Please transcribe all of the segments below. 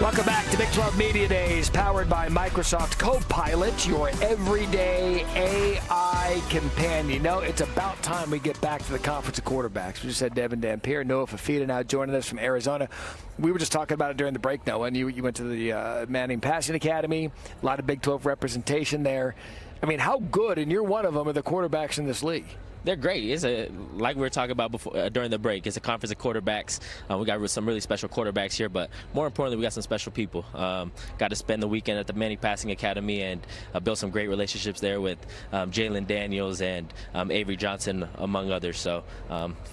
Welcome back to Big 12 Media Days, powered by Microsoft Copilot, your everyday AI companion. No, it's about time we get back to the conference of quarterbacks. We just had Devin Dampier, Noah Fifita now joining us from Arizona. We were just talking about it during the break, Noah, and you went to the Manning Passing Academy, a lot of Big 12 representation there. I mean, how good, and you're one of them, are the quarterbacks in this league? They're great. It's like we were talking about before during the break. It's a conference of quarterbacks. We got some really special quarterbacks here, but more importantly, we got some special people. Got to spend the weekend at the Manning Passing Academy and build some great relationships there with Jalen Daniels and Avery Johnson, among others. So,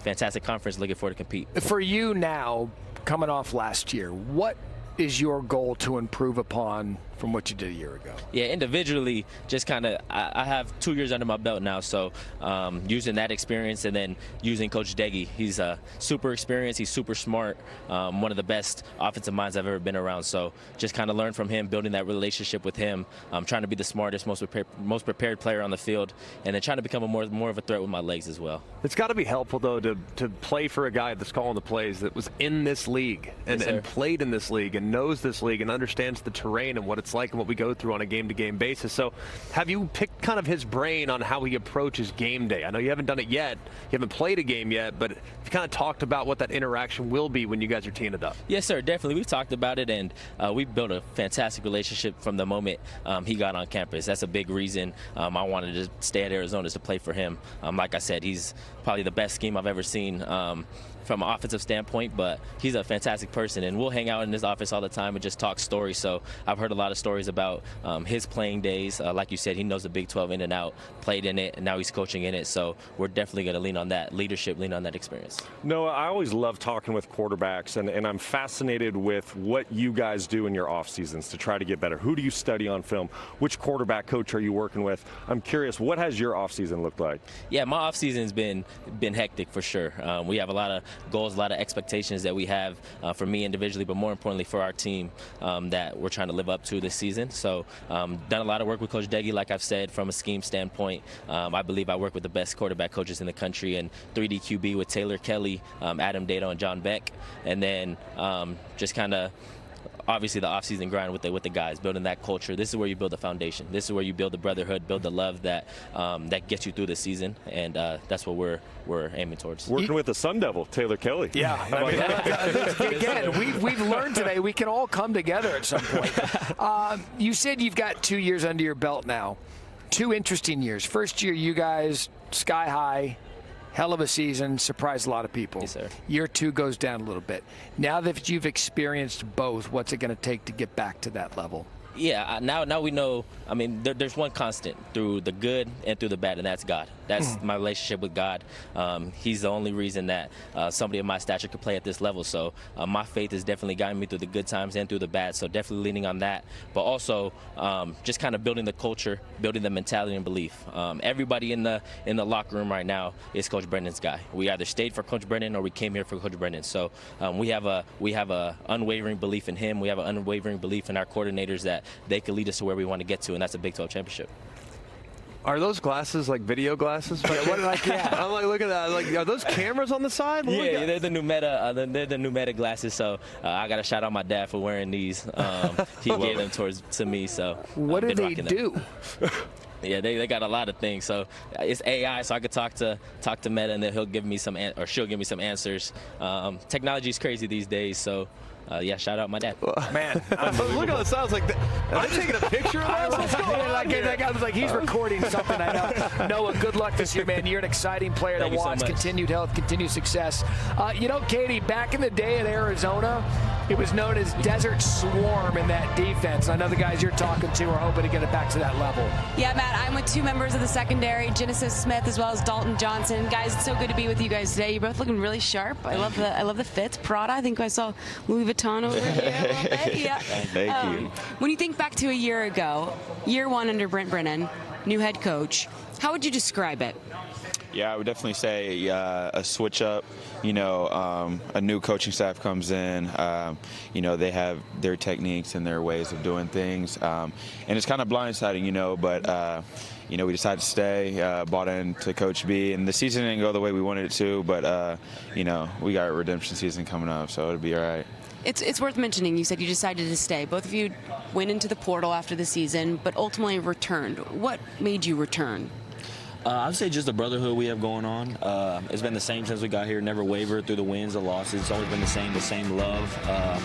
fantastic conference. Looking forward to compete. For you now, coming off last year, what is your goal to improve upon from what you did a year ago? Yeah, individually, just kind of, I have 2 years under my belt now, so using that experience and then using Coach Deggy. He's super experienced, he's super smart, one of the best offensive minds I've ever been around, so just kind of learn from him, building that relationship with him, trying to be the smartest, most prepared player on the field, and then trying to become more of a threat with my legs as well. It's got to be helpful, though, to play for a guy that's calling the plays that was in this league and played in this league and knows this league and understands the terrain and what it's like and what we go through on a game-to-game basis. So have you picked kind of his brain on how he approaches game day? I know you haven't done it yet. You haven't played a game yet, but you've kind of talked about what that interaction will be when you guys are teeing it up. Yes, sir, definitely. We've talked about it, and we've built a fantastic relationship from the moment he got on campus. That's a big reason I wanted to stay at Arizona, is to play for him. Like I said, he's probably the best scheme I've ever seen from an offensive standpoint, but he's a fantastic person, and we'll hang out in his office all the time and just talk stories. So I've heard a lot of stories about his playing days. Like you said, he knows the Big 12 in and out, played in it, and now he's coaching in it. So we're definitely going to lean on that leadership, lean on that experience. Noah, I always love talking with quarterbacks, and I'm fascinated with what you guys do in your off seasons to try to get better. Who do you study on film? Which quarterback coach are you working with? I'm curious, what has your off season looked like? Yeah, my off season's been hectic for sure. We have a lot of goals, a lot of expectations that we have for me individually, but more importantly for our team that we're trying to live up to this season. So done a lot of work with Coach Deggy, like I've said, from a scheme standpoint. I believe I work with the best quarterback coaches in the country, and 3D QB with Taylor Kelly, Adam Dado, and John Beck. And then just kind of obviously the offseason grind with the guys, building that culture. This is where you build the foundation. This is where you build the brotherhood, build the love that gets you through the season, and that's what we're aiming towards. Working with the Sun Devil, Taylor Kelly. Yeah, I mean, again, we've learned today we can all come together at some point. You said you've got 2 years under your belt now. 2 interesting years. First year, you guys sky high. Hell of a season, surprised a lot of people. Yes, sir. Year 2 goes down a little bit. Now that you've experienced both, what's it going to take to get back to that level? Yeah, now we know. I mean, there's one constant through the good and through the bad, and that's God. That's my relationship with God. He's the only reason that somebody of my stature could play at this level. So my faith is definitely guiding me through the good times and through the bad. So definitely leaning on that, but also just kind of building the culture, building the mentality and belief. Everybody in the locker room right now is Coach Brendan's guy. We either stayed for Coach Brendan or we came here for Coach Brendan. So we have a unwavering belief in him. We have an unwavering belief in our coordinators that they can lead us to where we want to get to, and that's a Big 12 championship. Are those glasses like video glasses? I'm like, look at that. Like, are those cameras on the side? Yeah, they're the new Meta. They're the new Meta glasses. So I got to shout out my dad for wearing these. He gave them to me. So what do they do? Yeah, they got a lot of things. So it's AI, so I could talk to Meta, and then he'll give me she'll give me some answers. Technology is crazy these days, so. Yeah, shout out my dad. Man, look at the sounds like that. I'm taking a picture of that. What's going on here? That guy was like, he's recording something. I know. Noah, good luck this year, man. You're an exciting player to watch. So continued health, continued success. You know, Katie, back in the day at Arizona, it was known as Desert Swarm in that defense. I know the guys you're talking to are hoping to get it back to that level. Yeah, Matt, I'm with 2 members of the secondary, Genesis Smith as well as Dalton Johnson. Guys, it's so good to be with you guys today. You're both looking really sharp. I love the fits. Prada, I think I saw Louis Vuitton over here a little bit. Yeah. Thank you. When you think back to a year ago, year 1 under Brent Brennan, new head coach, how would you describe it? Yeah, I would definitely say a switch up. You know, a new coaching staff comes in. You know, they have their techniques and their ways of doing things, and it's kind of blindsiding, you know. But you know, we decided to stay, bought into Coach B, and the season didn't go the way we wanted it to. But you know, we got a redemption season coming up, so it'll be all right. It's worth mentioning, you said you decided to stay. Both of you went into the portal after the season, but ultimately returned. What made you return? I'd say just the brotherhood we have going on. It's been the same since we got here, never wavered through the wins, the losses. It's always been the same love,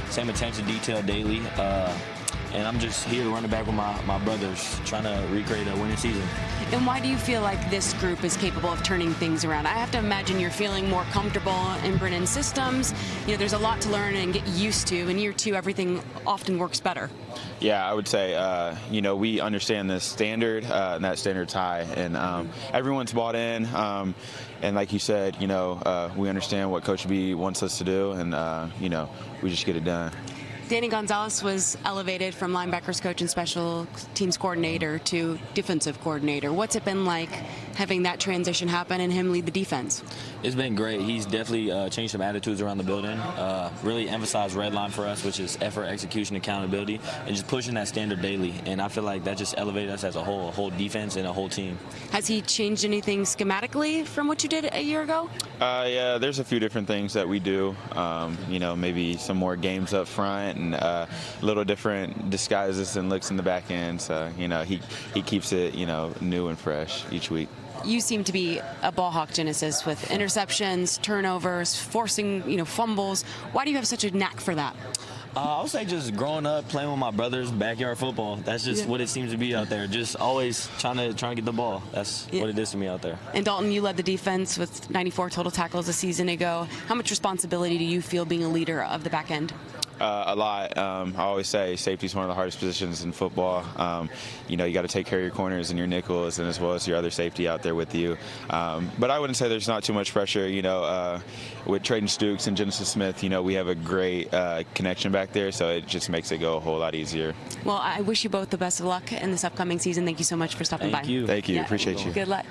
same attention to detail daily. And I'm just here to run it back with my brothers, trying to recreate a winning season. And why do you feel like this group is capable of turning things around? I have to imagine you're feeling more comfortable in Brennan's systems. You know, there's a lot to learn and get used to. In year 2, everything often works better. Yeah, I would say, you know, we understand the standard, and that standard's high, and everyone's bought in. And like you said, you know, we understand what Coach B wants us to do, and, you know, we just get it done. Danny Gonzalez was elevated from linebackers coach and special teams coordinator to defensive coordinator. What's it been like having that transition happen and him lead the defense? It's been great. He's definitely changed some attitudes around the building, really emphasized red line for us, which is effort, execution, accountability, and just pushing that standard daily. And I feel like that just elevated us as a whole defense and a whole team. Has he changed anything schematically from what you did a year ago? Yeah, there's a few different things that we do. You know, maybe some more games up front and little different disguises and looks in the back end. So, you know, he keeps it, you know, new and fresh each week. You seem to be a ball hawk, Genesis, with interceptions, turnovers, forcing, you know, fumbles. Why do you have such a knack for that? I would say just growing up, playing with my brothers, backyard football. That's just what it seems to be out there. Just always trying to get the ball. That's what it is to me out there. And Dalton, you led the defense with 94 total tackles a season ago. How much responsibility do you feel being a leader of the back end? A lot. I always say safety is one of the hardest positions in football. You know, you got to take care of your corners and your nickels, and as well as your other safety out there with you. But I wouldn't say there's not too much pressure. You know, with Trayton Stukes and Genesis Smith, you know, we have a great connection back there, so it just makes it go a whole lot easier. Well, I wish you both the best of luck in this upcoming season. Thank you so much for stopping by. Thank you. Thank you. Yeah. Appreciate you. Good luck.